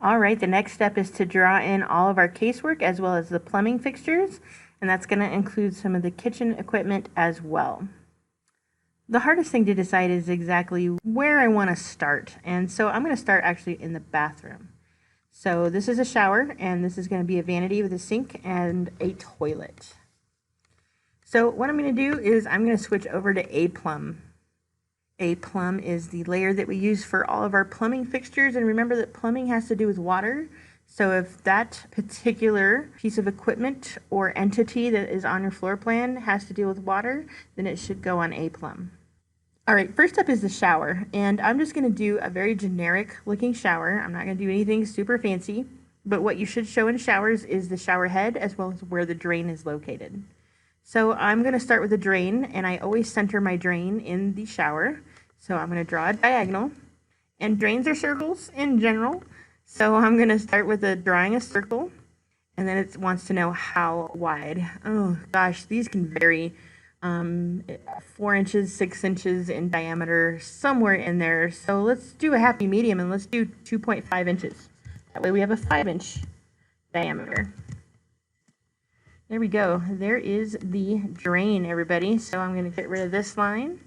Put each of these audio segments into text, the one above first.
All right, the next step is to draw in all of our casework as well as the plumbing fixtures, and that's going to include some of the kitchen equipment as well. The hardest thing to decide is exactly where I want to start, and so I'm going to start actually in the bathroom. So this is a shower, and this is going to be a vanity with a sink and a toilet. So what I'm going to do is I'm going to switch over to A-Plumb. A-Plumb is the layer that we use for all of our plumbing fixtures, and remember that plumbing has to do with water. So if that particular piece of equipment or entity that is on your floor plan has to deal with water, then it should go on A-Plumb. All right, first up is the shower, and I'm just going to do a very generic looking shower. I'm not going to do anything super fancy, but what you should show in showers is the shower head as well as where the drain is located. So I'm going to start with the drain, and I always center my drain in the shower. So I'm going to draw a diagonal, and drains are circles in general. So I'm going to start with drawing a circle, and then it wants to know how wide. Oh gosh, these can vary. 4 inches, 6 inches in diameter, somewhere in there. So let's do a happy medium, and let's do 2.5 inches. That way we have a 5-inch diameter. There we go. There is the drain, everybody. So I'm going to get rid of this line.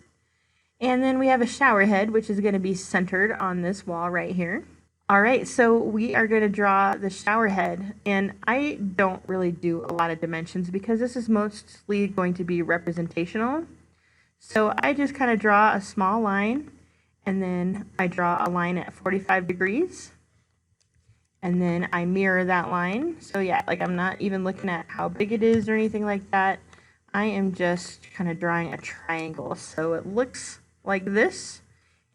And then we have a shower head, which is going to be centered on this wall right here. All right, so we are going to draw the shower head, and I don't really do a lot of dimensions because this is mostly going to be representational. So I just kind of draw a small line, and then I draw a line at 45 degrees, and then I mirror that line. So yeah, like I'm not even looking at how big it is or anything like that. I am just kind of drawing a triangle. So it looks like this,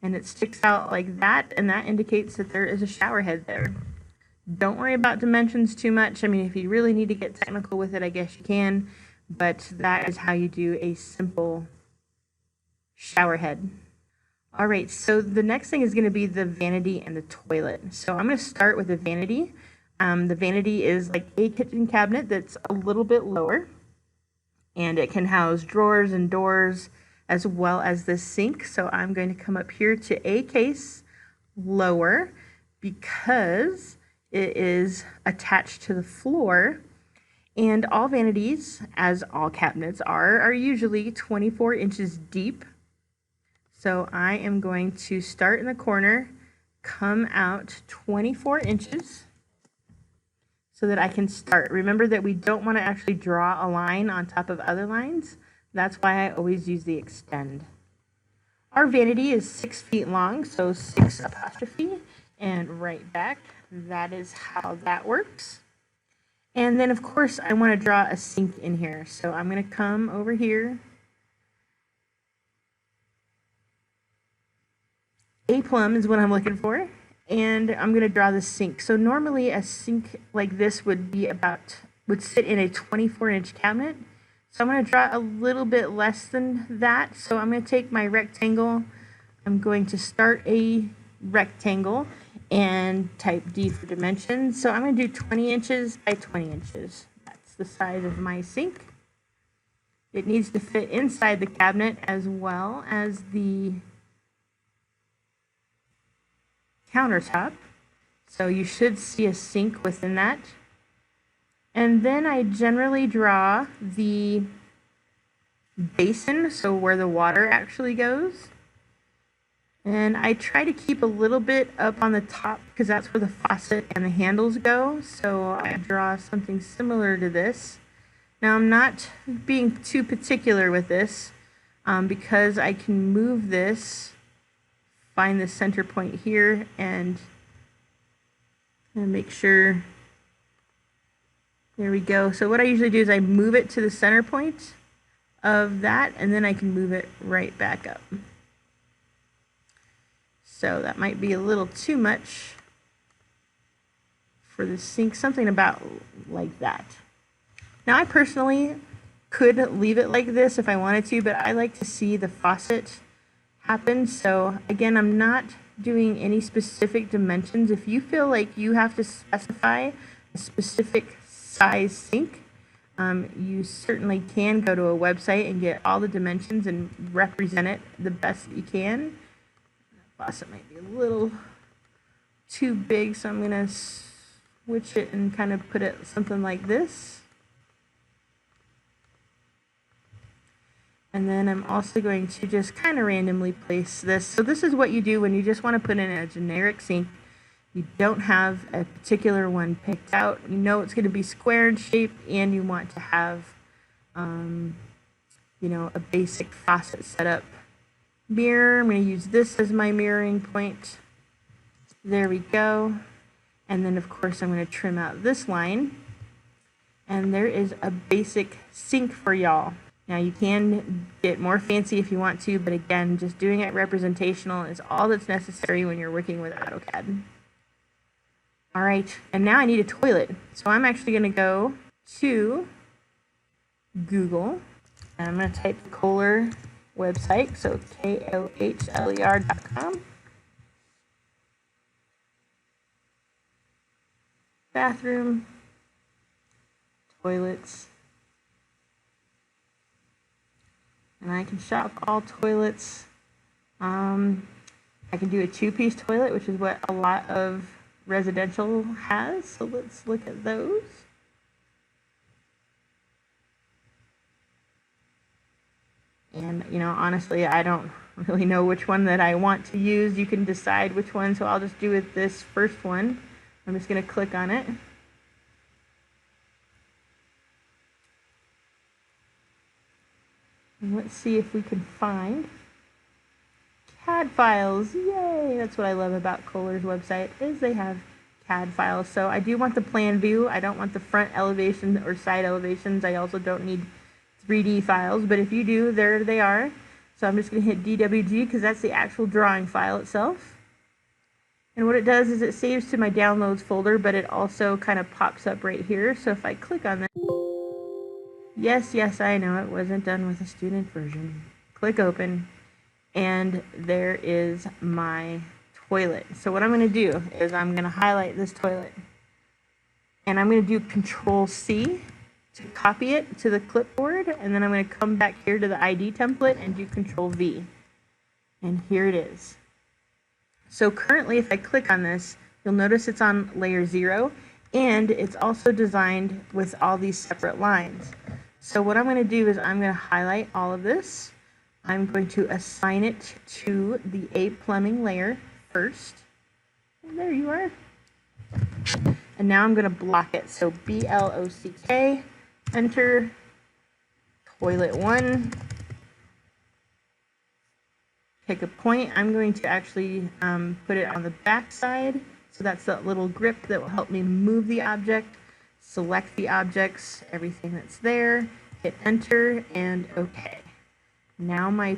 and it sticks out like that, and that indicates that there is a shower head there. Don't worry about dimensions too much. I mean, if you really need to get technical with it, I guess you can, but that is how you do a simple shower head. All right, so the next thing is going to be the vanity and the toilet. So I'm going to start with the vanity. The vanity is like a kitchen cabinet that's a little bit lower, and it can house drawers and doors as well as the sink. So I'm going to come up here to a case lower because it is attached to the floor, and all vanities, as all cabinets are usually 24 inches deep. So I am going to start in the corner, come out 24 inches so that I can start. Remember that we don't want to actually draw a line on top of other lines. That's why I always use the extend. Our vanity is 6 feet long, so 6 apostrophe and right back. That is how that works. And then of course I want to draw a sink in here. So I'm going to come over here. A-Plumb is what I'm looking for. And I'm going to draw the sink. So normally a sink like this would sit in a 24-inch cabinet. So I'm going to draw a little bit less than that. So I'm going to take my rectangle. I'm going to start a rectangle and type D for dimensions. So I'm going to do 20 inches by 20 inches. That's the size of my sink. It needs to fit inside the cabinet as well as the countertop. So you should see a sink within that. And then I generally draw the basin, so where the water actually goes. And I try to keep a little bit up on the top because that's where the faucet and the handles go. So I draw something similar to this. Now I'm not being too particular with this because I can move this, find the center point here, and make sure. There we go. So what I usually do is I move it to the center point of that, and then I can move it right back up. So that might be a little too much for the sink, something about like that. Now I personally could leave it like this if I wanted to, but I like to see the faucet happen. So again, I'm not doing any specific dimensions. If you feel like you have to specify a specific size sink, you certainly can go to a website and get all the dimensions and represent it the best that you can. That faucet might be a little too big, so I'm going to switch it and kind of put it something like this. And then I'm also going to just kind of randomly place this. So this is what you do when you just want to put in a generic sink. You don't have a particular one picked out. You know it's going to be square in shape, and you want to have, you know, a basic faucet setup. Mirror, I'm going to use this as my mirroring point. There we go. And then of course I'm going to trim out this line. And there is a basic sink for y'all. Now you can get more fancy if you want to, but again, just doing it representational is all that's necessary when you're working with AutoCAD. All right, and now I need a toilet. So I'm actually going to go to Google, and I'm going to type the Kohler website, so kohler.com. Bathroom, toilets. And I can shop all toilets. I can do a two-piece toilet, which is what a lot of residential has. So let's look at those. And, you know, honestly, I don't really know which one that I want to use. You can decide which one, so I'll just do it this first one. I'm just going to click on it. And let's see if we can find CAD files. Yay! That's what I love about Kohler's website, is they have CAD files. So I do want the plan view. I don't want the front elevation or side elevations. I also don't need 3D files, but if you do, there they are. So I'm just going to hit DWG because that's the actual drawing file itself. And what it does is it saves to my downloads folder, but it also kind of pops up right here. So if I click on that, yes, I know it wasn't done with a student version. Click open, and there is my toilet. So what I'm going to do is I'm going to highlight this toilet, and I'm going to do Control-C to copy it to the clipboard, and then I'm going to come back here to the ID template and do Control-V. And here it is. So currently, if I click on this, you'll notice it's on layer 0, and it's also designed with all these separate lines. So what I'm going to do is I'm going to highlight all of this. I'm going to assign it to the A plumbing layer first. And there you are. And now I'm going to block it. So BLOCK, enter, toilet 1. Pick a point. I'm going to actually put it on the back side. So that's that little grip that will help me move the object. Select the objects, everything that's there. Hit enter and OK. Now my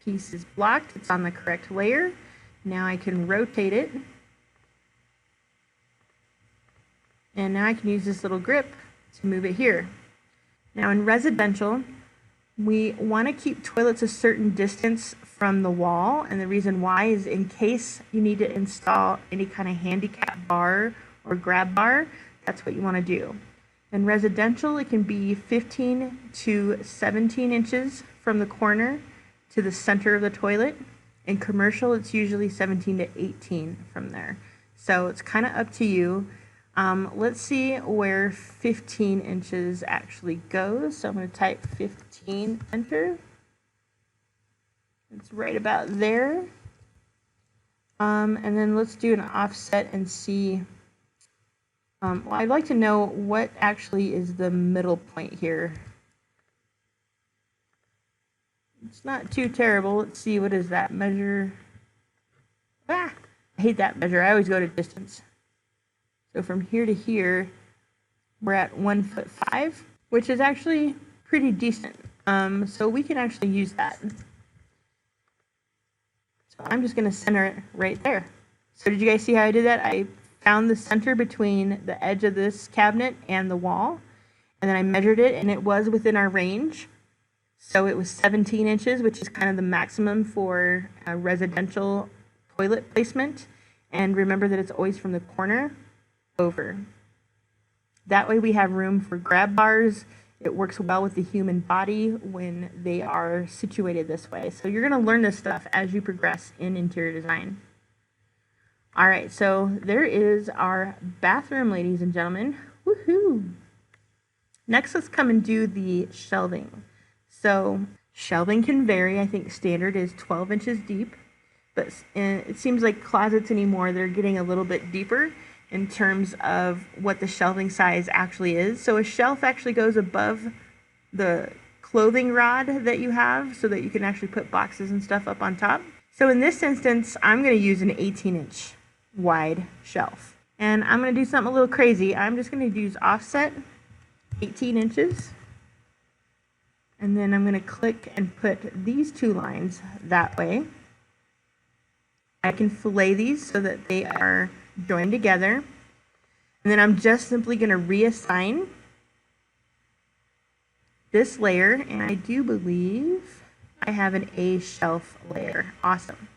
piece is blocked. It's on the correct layer. Now I can rotate it. And now I can use this little grip to move it here. Now in residential, we want to keep toilets a certain distance from the wall, and the reason why is in case you need to install any kind of handicap bar or grab bar, that's what you want to do. In residential, it can be 15 to 17 inches from the corner to the center of the toilet. In commercial, it's usually 17 to 18 from there. So it's kind of up to you. Let's see where 15 inches actually goes. So I'm going to type 15, enter. It's right about there. And then let's do an offset and see. Well, I'd like to know what actually is the middle point here. It's not too terrible. Let's see, what is that measure? I hate that measure. I always go to distance. So from here to here, we're at 1'5", which is actually pretty decent. So we can actually use that. So I'm just going to center it right there. So did you guys see how I did that? I found the center between the edge of this cabinet and the wall, and then I measured it, and it was within our range. So it was 17 inches, which is kind of the maximum for a residential toilet placement. And remember that it's always from the corner over. That way we have room for grab bars. It works well with the human body when they are situated this way. So you're going to learn this stuff as you progress in interior design. All right, so there is our bathroom, ladies and gentlemen. Woohoo! Next, let's come and do the shelving. So shelving can vary. I think standard is 12 inches deep, but it seems like closets anymore, they're getting a little bit deeper in terms of what the shelving size actually is. So a shelf actually goes above the clothing rod that you have so that you can actually put boxes and stuff up on top. So in this instance, I'm going to use an 18-inch wide shelf. And I'm going to do something a little crazy. I'm just going to use offset 18 inches. And then I'm going to click and put these two lines that way. I can fillet these so that they are joined together. And then I'm just simply going to reassign this layer. And I do believe I have an A shelf layer. Awesome.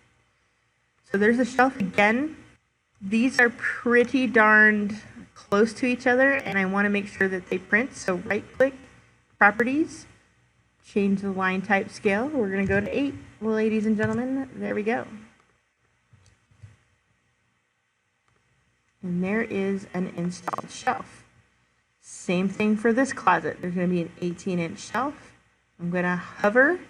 So there's a shelf again. These are pretty darned close to each other, and I want to make sure that they print. So right click, properties, change the line type scale. We're going to go to 8, ladies and gentlemen. There we go. And there is an installed shelf. Same thing for this closet. There's going to be an 18-inch shelf. I'm going to hover,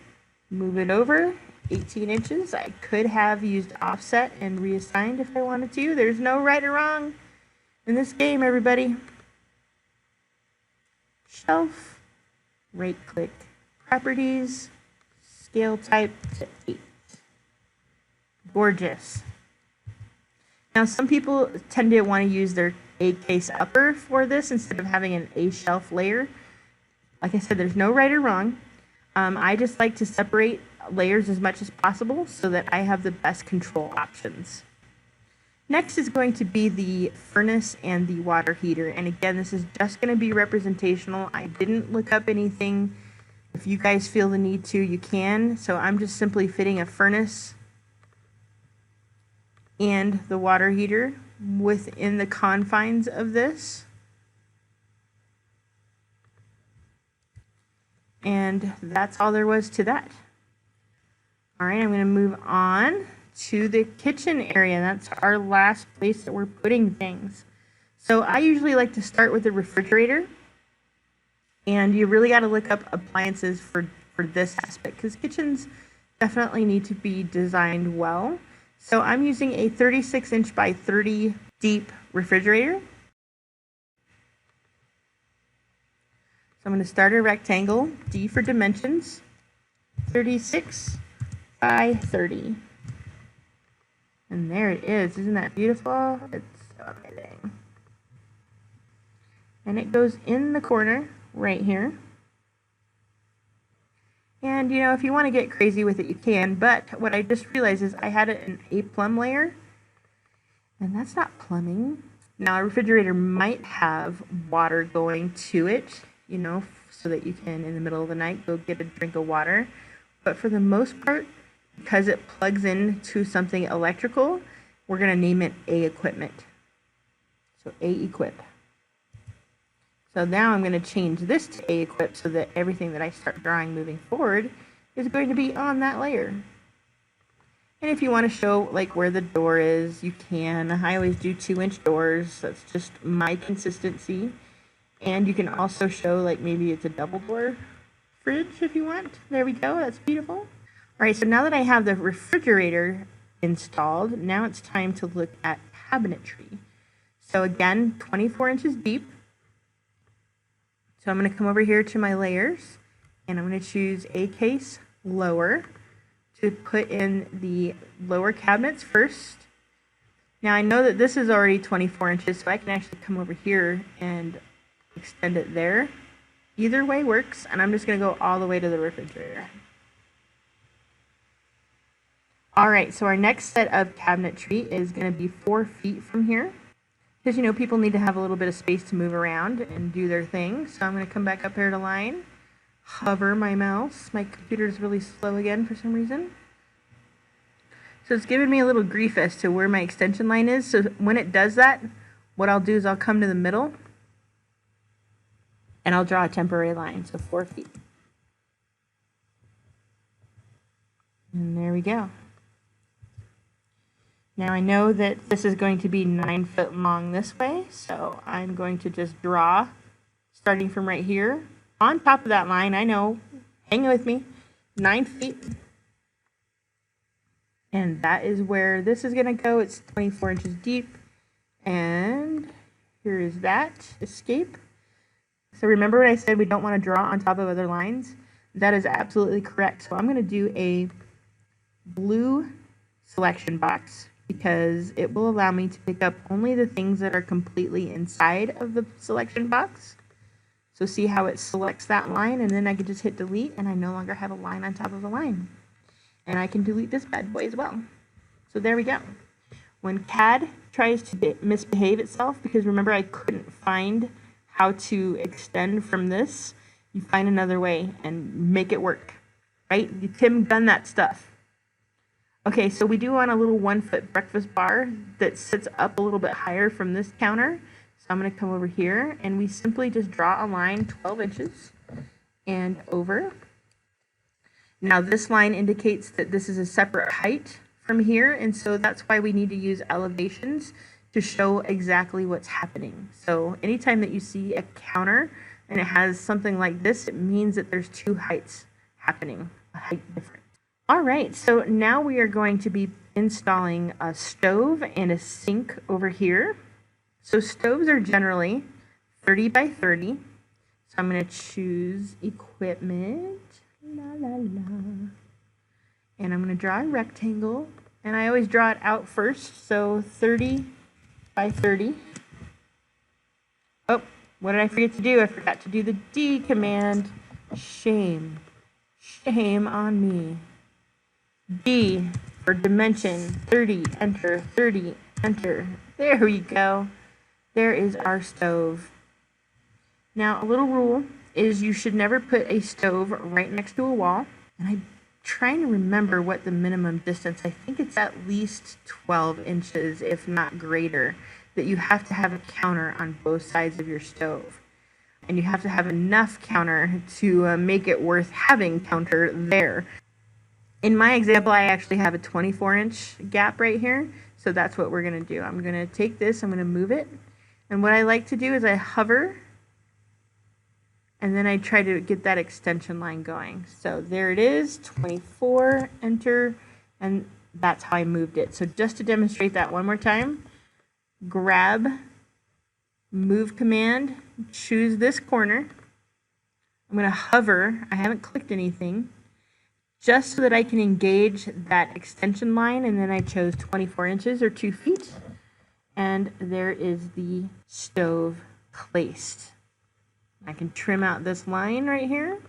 move it over 18 inches. I could have used offset and reassigned if I wanted to. There's no right or wrong in this game, everybody. Shelf, right click, properties, scale type to 8. Gorgeous. Now some people tend to want to use their A case upper for this instead of having an A shelf layer. Like I said, there's no right or wrong. I just like to separate layers as much as possible so that I have the best control options. Next is going to be the furnace and the water heater. And again, this is just going to be representational. I didn't look up anything. If you guys feel the need to, you can. So I'm just simply fitting a furnace and the water heater within the confines of this. And that's all there was to that. All right, I'm going to move on to the kitchen area. That's our last place that we're putting things. So I usually like to start with the refrigerator. And you really got to look up appliances for this aspect, because kitchens definitely need to be designed well. So I'm using a 36-inch by 30 deep refrigerator. So I'm going to start a rectangle, D for dimensions, 36 by 30. And there it is. Isn't that beautiful? It's so amazing. And it goes in the corner right here. And you know, if you want to get crazy with it, you can. But what I just realized is I had an A plumb layer, and that's not plumbing. Now a refrigerator might have water going to it, you know, so that you can, in the middle of the night, go get a drink of water. But for the most part, because it plugs into something electrical, we're going to name it A equipment. So A equip. So now I'm going to change this to A equip so that everything that I start drawing moving forward is going to be on that layer. And if you want to show like where the door is, you can. I always do 2-inch doors. That's just my consistency. And you can also show like maybe it's a double door fridge if you want. There we go. That's beautiful. All right, so now that I have the refrigerator installed, now it's time to look at cabinetry. So again, 24 inches deep. So I'm going to come over here to my layers, and I'm going to choose A case lower to put in the lower cabinets first. Now I know that this is already 24 inches, so I can actually come over here and extend it there. Either way works, and I'm just going to go all the way to the refrigerator. All right, so our next set of cabinetry is going to be 4 feet from here. Because, you know, people need to have a little bit of space to move around and do their thing. So I'm going to come back up here to line, hover my mouse. My computer is really slow again for some reason. So it's giving me a little grief as to where my extension line is. So when it does that, what I'll do is I'll come to the middle and I'll draw a temporary line, so 4 feet. And there we go. Now I know that this is going to be 9 foot long this way, so I'm going to just draw, starting from right here, on top of that line. I know, hang with me, 9 feet. And that is where this is gonna go. It's 24 inches deep. And here is that escape. So remember when I said we don't want to draw on top of other lines? That is absolutely correct. So I'm going to do a blue selection box because it will allow me to pick up only the things that are completely inside of the selection box. So see how it selects that line, and then I can just hit delete and I no longer have a line on top of a line. And I can delete this bad boy as well. So there we go. When CAD tries to misbehave itself, because remember I couldn't find how to extend from this, you find another way and make it work, right? Tim done that stuff. Okay, so we do want a little 1 foot breakfast bar that sits up a little bit higher from this counter. So I'm going to come over here and we simply just draw a line 12 inches and over. Now this line indicates that this is a separate height from here, and so that's why we need to use elevations to show exactly what's happening. So anytime that you see a counter and it has something like this, it means that there's two heights happening, a height difference. All right, so now we are going to be installing a stove and a sink over here. So stoves are generally 30 by 30. So I'm going to choose equipment, la la la. And I'm going to draw a rectangle, and I always draw it out first, so 30 by 30. Oh, what did I forget to do? I forgot to do the D command. Shame. Shame on me. D for dimension, 30, enter, 30, enter. There we go. There is our stove. Now, a little rule is you should never put a stove right next to a wall. And I'm trying to remember what the minimum distance, I think it's at least 12 inches, if not greater, that you have to have a counter on both sides of your stove. And you have to have enough counter to make it worth having counter there. In my example, I actually have a 24-inch gap right here, so that's what we're going to do. I'm going to take this, I'm going to move it, and what I like to do is I hover, and then I try to get that extension line going. So there it is, 24, enter, and that's how I moved it. So just to demonstrate that one more time, grab, move command, choose this corner. I'm going to hover, I haven't clicked anything, just so that I can engage that extension line, and then I chose 24 inches or 2 feet, and there is the stove placed. I can trim out this line right here,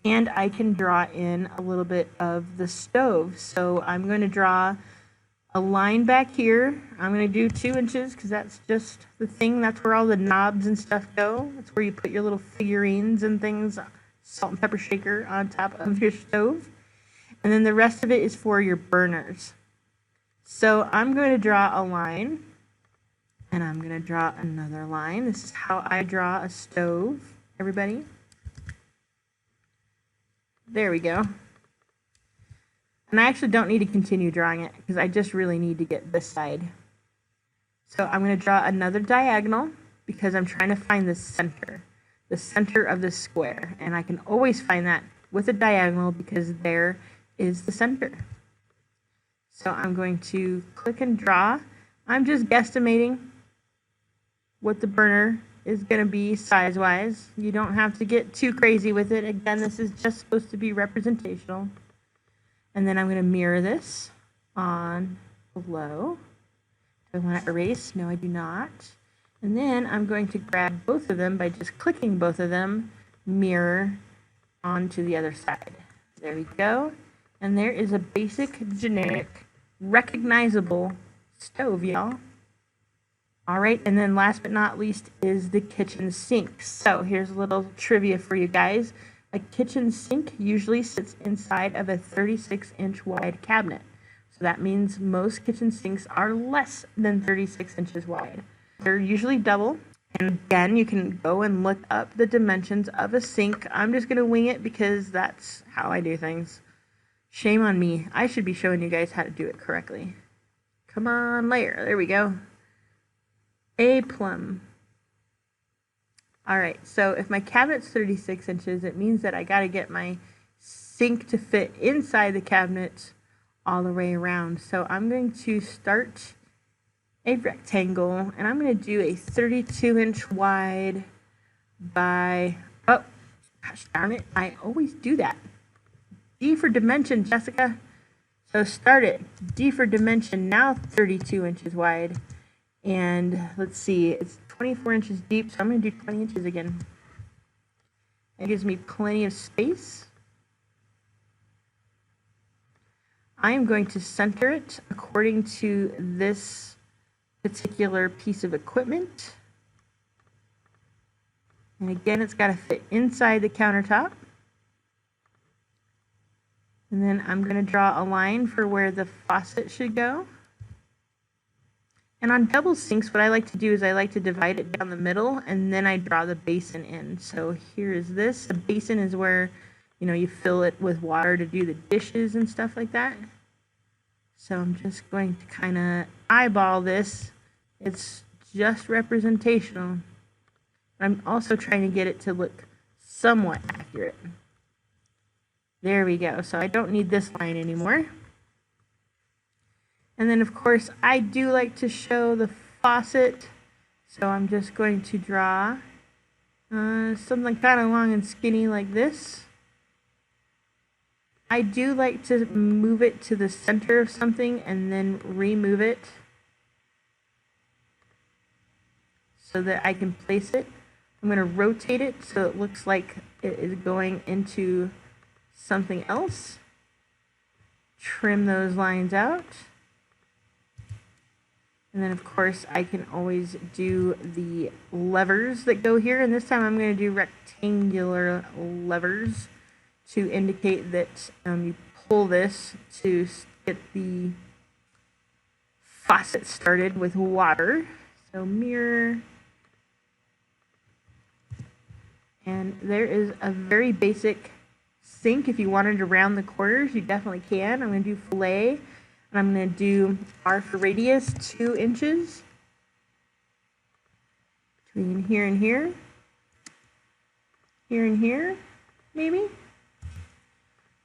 and I can draw in a little bit of the stove. So I'm going to draw a line back here. I'm going to do 2 inches because that's just the thing. That's where all the knobs and stuff go. That's where you put your little figurines and things, salt and pepper shaker on top of your stove. And then the rest of it is for your burners. So I'm going to draw a line. And I'm going to draw another line. This is how I draw a stove, everybody. There we go. And I actually don't need to continue drawing it because I just really need to get this side. So I'm going to draw another diagonal because I'm trying to find the center of the square. And I can always find that with a diagonal because there is the center. So I'm going to click and draw. I'm just guesstimating what the burner is going to be size-wise. You don't have to get too crazy with it. Again, this is just supposed to be representational. And then I'm going to mirror this on below. Do I want to erase? No, I do not. And then I'm going to grab both of them by just clicking both of them, mirror onto the other side. There we go. And there is a basic, generic, recognizable stove, y'all. All right, and then last but not least is the kitchen sink. So here's a little trivia for you guys. A kitchen sink usually sits inside of a 36-inch wide cabinet. So that means most kitchen sinks are less than 36 inches wide. They're usually double. And again, you can go and look up the dimensions of a sink. I'm just going to wing it because that's how I do things. Shame on me. I should be showing you guys how to do it correctly. Come on, layer. There we go. A plumb. All right, so if my cabinet's 36 inches, it means that I got to get my sink to fit inside the cabinet all the way around. So I'm going to start a rectangle, and I'm going to do a 32-inch wide by, oh, gosh darn it, I always do that. D for dimension, Jessica. So start it. D for dimension, now 32 inches wide. And let's see, it's 24 inches deep, so I'm going to do 20 inches again. That gives me plenty of space. I am going to center it according to this particular piece of equipment. And again, it's got to fit inside the countertop. And then I'm going to draw a line for where the faucet should go. And on double sinks, what I like to do is I like to divide it down the middle, and then I draw the basin in. So here is this. The basin is where, you know, you fill it with water to do the dishes and stuff like that. So I'm just going to kind of eyeball this. It's just representational. I'm also trying to get it to look somewhat accurate. There we go. So I don't need this line anymore. And then, of course, I do like to show the faucet. So I'm just going to draw something kind of long and skinny like this. I do like to move it to the center of something and then remove it so that I can place it. I'm going to rotate it so it looks like it is going into something else. Trim those lines out. And then, of course, I can always do the levers that go here. And this time I'm going to do rectangular levers to indicate that you pull this to get the faucet started with water. So mirror. And there is a very basic sink. If you wanted to round the corners, you definitely can. I'm going to do fillet. And I'm going to do R for radius, 2 inches. Between here and here. Here and here, maybe.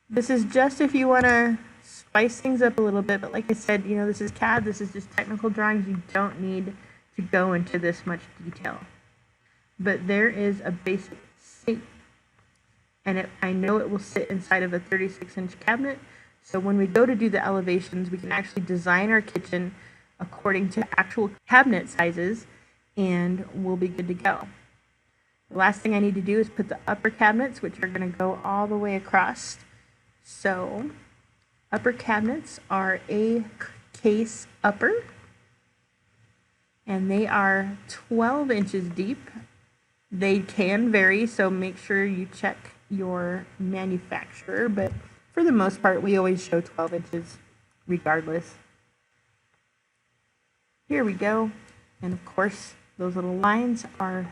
This is just if you want to spice things up a little bit. But like I said, you know, this is CAD. This is just technical drawings. You don't need to go into this much detail. But there is a basic sink. And I know it will sit inside of a 36-inch cabinet. So when we go to do the elevations, we can actually design our kitchen according to actual cabinet sizes, and we'll be good to go. The last thing I need to do is put the upper cabinets, which are going to go all the way across. So upper cabinets are a case upper, and they are 12 inches deep. They can vary, so make sure you check your manufacturer, but for the most part, we always show 12 inches regardless. Here we go. And of course, those little lines are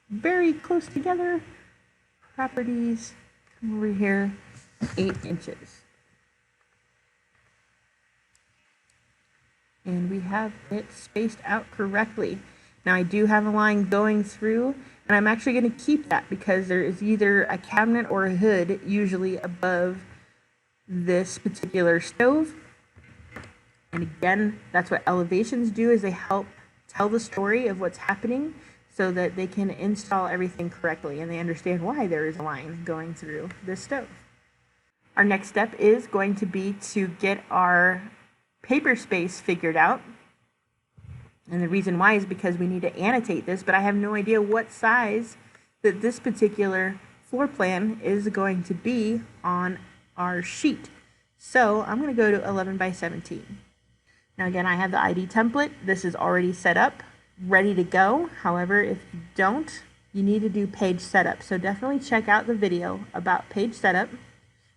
very close together. Properties, come over here, 8 inches. And we have it spaced out correctly. Now I do have a line going through, and I'm actually going to keep that because there is either a cabinet or a hood usually above this particular stove. And again, that's what elevations do, is they help tell the story of what's happening so that they can install everything correctly and they understand why there is a line going through this stove. Our next step is going to be to get our paper space figured out. And the reason why is because we need to annotate this, but I have no idea what size that this particular floor plan is going to be on our sheet. So I'm going to go to 11 by 17. Now again, I have the ID template. This is already set up, ready to go. However, if you don't, you need to do page setup. So definitely check out the video about page setup.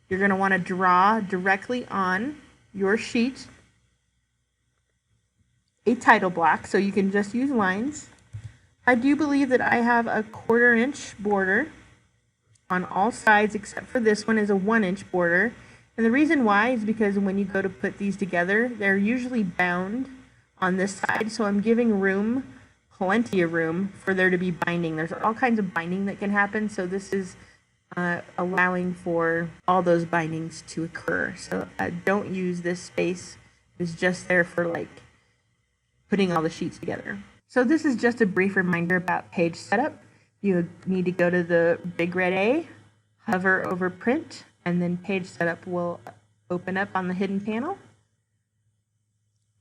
You're going to want to draw directly on your sheet a title block, so you can just use lines. I do believe that I have a 1/4 inch border on all sides except for this one is a 1 inch border. And the reason why is because when you go to put these together, they're usually bound on this side, so I'm giving room, plenty of room, for there to be binding. There's all kinds of binding that can happen, so this is allowing for all those bindings to occur. So don't use this space. It's just there for like putting all the sheets together. So this is just a brief reminder about page setup. You need to go to the big red A, hover over print, and then page setup will open up on the hidden panel.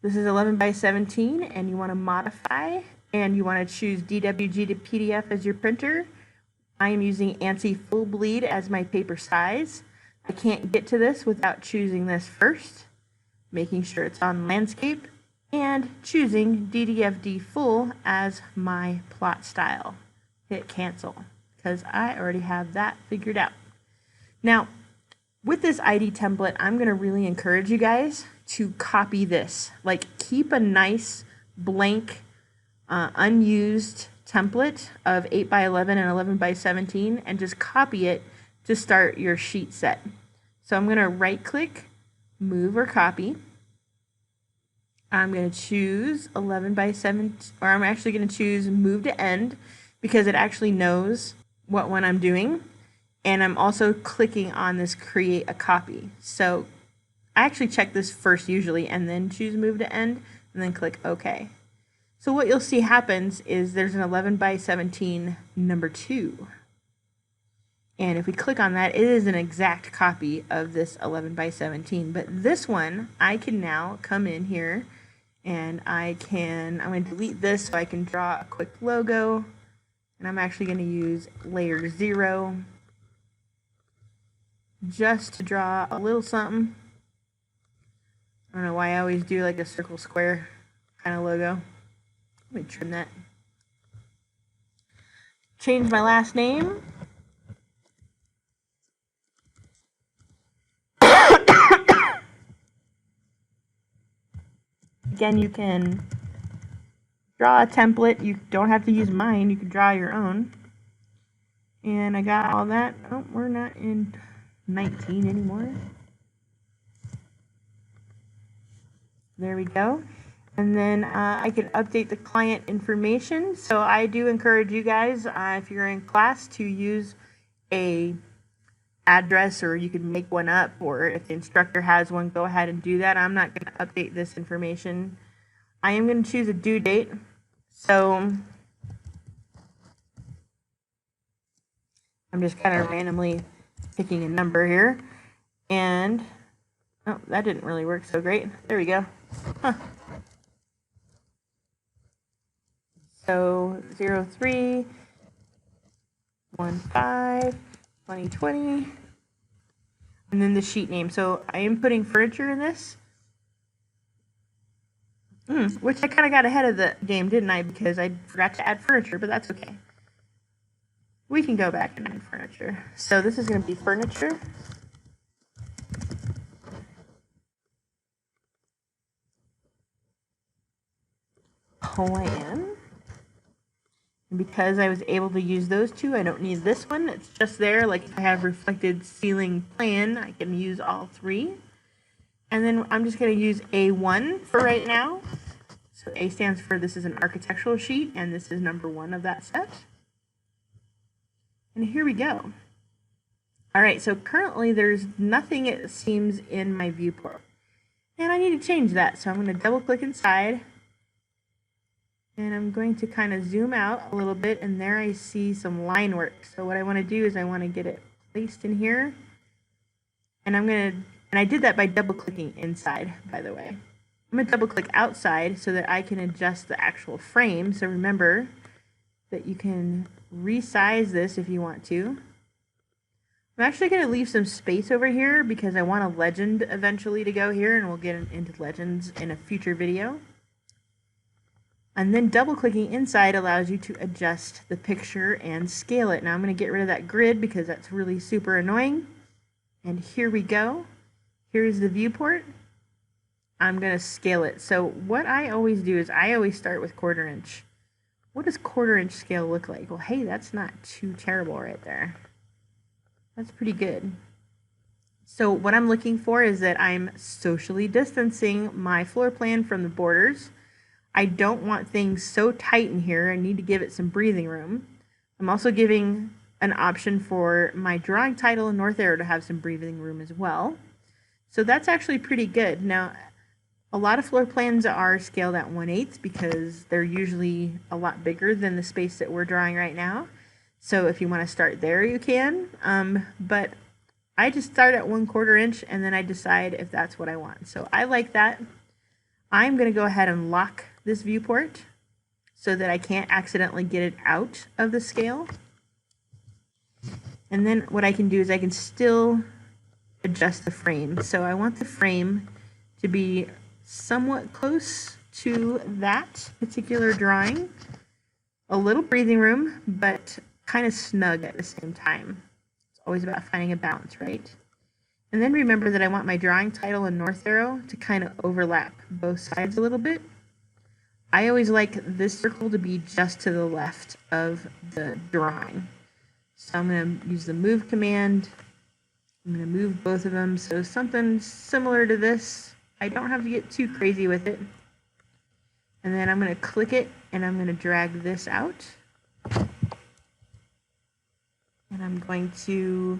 This is 11 by 17, and you want to modify, and you want to choose DWG to PDF as your printer. I am using ANSI Full Bleed as my paper size. I can't get to this without choosing this first, making sure it's on landscape, and choosing DDFD Full as my plot style. Hit cancel, because I already have that figured out. Now, with this ID template, I'm going to really encourage you guys to copy this. Like, keep a nice blank, unused template of 8 by 11 and 11 by 17 and just copy it to start your sheet set. So I'm going to right click, move or copy. I'm going to choose 11 by 7, or I'm actually going to choose move to end because it actually knows what one I'm doing. And I'm also clicking on this create a copy. So I actually check this first usually and then choose move to end and then click OK. So what you'll see happens is there's an 11 by 17 number 2. And if we click on that, it is an exact copy of this 11 by 17. But this one, I can now come in here and I'm going to delete this so I can draw a quick logo. And I'm actually going to use layer 0 just to draw a little something. I don't know why I always do like a circle square kind of logo. Let me trim that. Change my last name. Again, you can draw a template. You don't have to use mine. You can draw your own. And I got all that. Oh, we're not in 19 anymore. There we go. And then I can update the client information. So I do encourage you guys, if you're in class, to use a address, or you can make one up, or if the instructor has one, go ahead and do that. I'm not going to update this information. I am going to choose a due date. So I'm just kind of randomly picking a number here. And, oh, that didn't really work so great. There we go. Huh. So 03 15 2020, and then the sheet name. So I am putting furniture in this, which I kind of got ahead of the game, didn't I? Because I forgot to add furniture, but that's okay. We can go back and add furniture. So this is going to be furniture. Plan. And because I was able to use those two, I don't need this one. It's just there. Like if I have reflected ceiling plan, I can use all three. And then I'm just going to use A1 for right now. So A stands for this is an architectural sheet, and this is number 1 of that set. And here we go. All right, so currently there's nothing, it seems, in my viewport. And I need to change that. So I'm going to double click inside. And I'm going to kind of zoom out a little bit, and there I see some line work. So what I want to do is I want to get it placed in here. And I did that by double clicking inside, by the way. I'm going to double click outside so that I can adjust the actual frame. So remember that you can resize this if you want to. I'm actually going to leave some space over here because I want a legend eventually to go here, and we'll get into legends in a future video. And then double clicking inside allows you to adjust the picture and scale it. Now I'm going to get rid of that grid because that's really super annoying. And here we go. Here's the viewport. I'm going to scale it. So what I always do is I always start with 1/4 inch. What does 1/4 inch scale look like? Well, hey, that's not too terrible right there. That's pretty good. So what I'm looking for is that I'm socially distancing my floor plan from the borders. I don't want things so tight in here. I need to give it some breathing room. I'm also giving an option for my drawing title and north arrow to have some breathing room as well. So that's actually pretty good. Now, a lot of floor plans are scaled at 1/8 because they're usually a lot bigger than the space that we're drawing right now. So if you want to start there, you can. But I just start at 1/4 inch and then I decide if that's what I want. So I like that. I'm going to go ahead and lock this viewport so that I can't accidentally get it out of the scale. And then what I can do is I can still adjust the frame. So I want the frame to be somewhat close to that particular drawing. A little breathing room, but kind of snug at the same time. It's always about finding a balance, right? And then remember that I want my drawing title and north arrow to kind of overlap both sides a little bit. I always like this circle to be just to the left of the drawing. So I'm going to use the move command. I'm going to move both of them. So something similar to this. I don't have to get too crazy with it. And then I'm going to click it and I'm going to drag this out. And I'm going to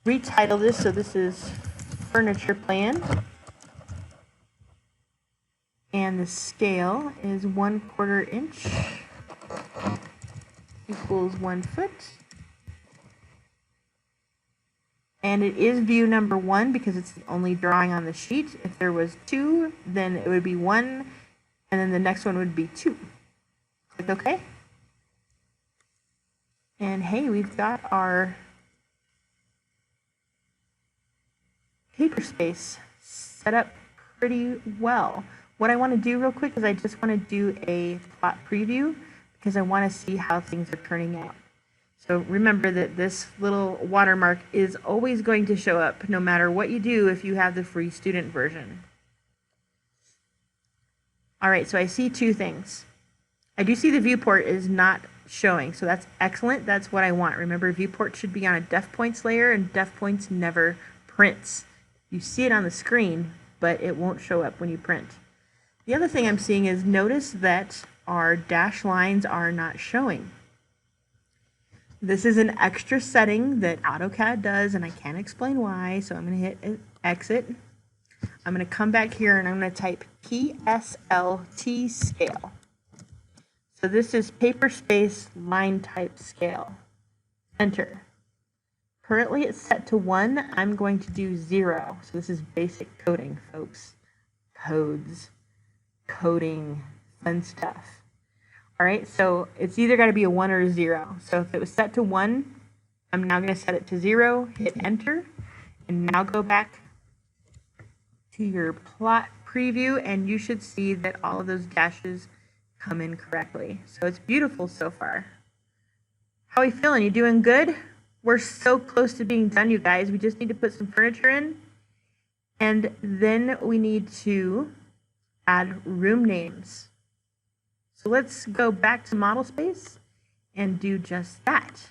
retitle this. So this is furniture plan. And the scale is 1/4 inch equals 1 foot. And it is view number 1 because it's the only drawing on the sheet. If there was 2, then it would be 1, and then the next one would be 2. Click OK. And hey, we've got our paper space set up pretty well. What I want to do real quick is I just want to do a plot preview because I want to see how things are turning out. So remember that this little watermark is always going to show up no matter what you do if you have the free student version. All right, so I see 2 things. I do see the viewport is not showing, so that's excellent. That's what I want. Remember, viewport should be on a def points layer, and def points never prints. You see it on the screen, but it won't show up when you print. The other thing I'm seeing is notice that our dash lines are not showing. This is an extra setting that AutoCAD does, and I can't explain why, so I'm going to hit exit. I'm going to come back here and I'm going to type PSLT scale. So this is paper space line type scale. Enter. Currently it's set to 1. I'm going to do 0. So this is basic coding, folks. Codes, coding, fun stuff. All right, so it's either got to be a 1 or a 0. So if it was set to 1, I'm now going to set it to 0, hit enter, and now go back to your plot preview, and you should see that all of those dashes come in correctly. So it's beautiful so far. How are we feeling? You doing good? We're so close to being done, you guys. We just need to put some furniture in, and then we need to add room names. So let's go back to model space and do just that.